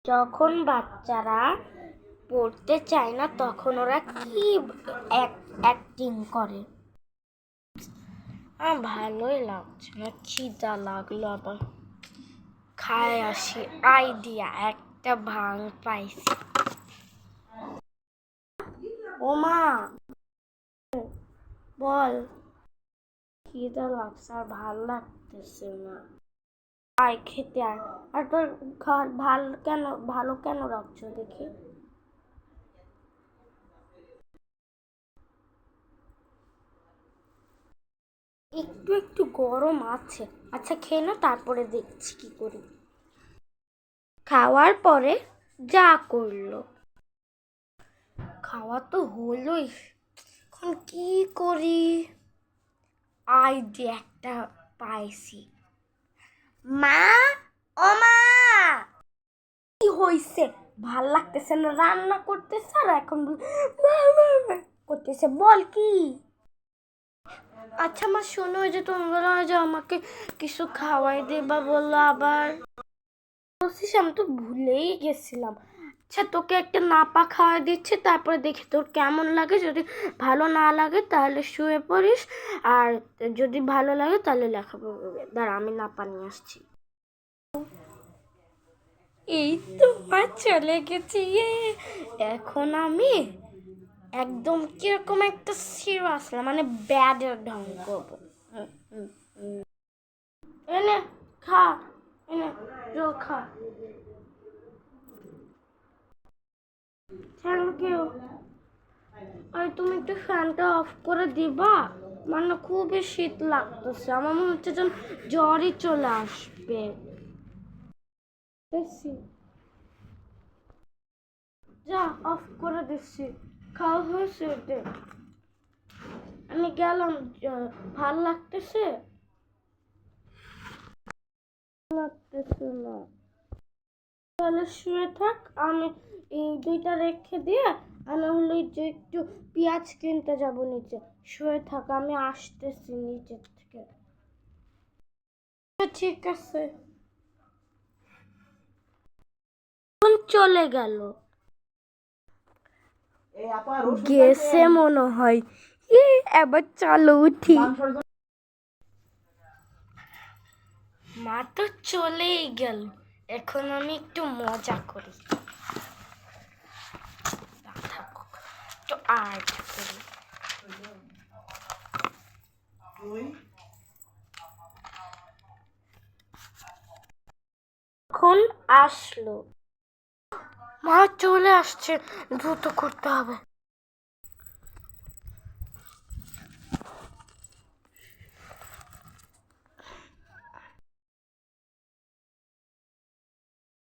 যখন বাচ্চারা পড়তে চায় না তখন ওরা কি অ্যাক্টিং করে। ভালোই লাগছে না, খিদা লাগলো, আবার খায় আসি। আইডিয়া, একটা ভাং পাইছি। ও মা, বল। খিদা লাগছে আর ভাল লাগতেছে না, আয় খেতে আয়। আর তোর ঘর ভালো কেন রাখছো দেখি। একটু একটু গরম আছে। আচ্ছা খেয়ে না, তারপরে দেখছি কি করি। খাওয়ার পরে যা করলো, খাওয়া তো হলোই, এখন কি করি। আইডিয়া একটা পাইছি। মা, ও মা, কি হইছে? ভাল লাগতেছে না, রান্না করতেছে আর এখন করতেছে। বল কি? আচ্ছা মা শোনো, ওই যে তুমি বলো যে আমাকে কিছু খাওয়াই দেবা বললো, আবার বলছিস, আমি তো ভুলেই গেছিলাম। আচ্ছা তোকে একটা নাপা খাওয়াই দিচ্ছে, তারপরে দেখি তোর কেমন লাগে। যদি ভালো না লাগে তাহলে শুয়ে পড়িস, আর যদি ভালো লাগে তাহলে লেখাপড়া করবে। দাঁড়া, আমি নাপা নিয়ে আসছি। এই তো মা চলে গেছি। এখন আমি একদম কিরকম একটা সিরিয়াস আসলাম, মানে ব্যাডের ঢং করবো। এনে খা, এনে রো খা। Thank you. আর তুমি একটু ফ্যানটা অফ করে দিবা, মানে খুবই শীত লাগতেছে, আমার মনে হচ্ছে যেন জ্বরই চলে আসবে। দেখছি, যা অফ করে দিচ্ছি। খাওয়া হয়েছে ওটা, আমি গেলাম। ভাল লাগতেছে লাগতেছে না, তাহলে শুয়ে থাক। আমি এই দুইটা রেখে দিয়ে আমি হলো যে একটু পেঁয়াজ কিনতে যাব নিচে। শুয়ে থাক, আমি আসতেছি নিচের থেকে। ঠিক আছে, চলে গেল, গেছে মনে হয়। এবার চলো উঠি। মা তো চলেই গেল, এখন আমি একটু মজা করি। একটু আর্ট করি। এখন আসলো, মা চলে আসছে, দ্রুত করতে হবে।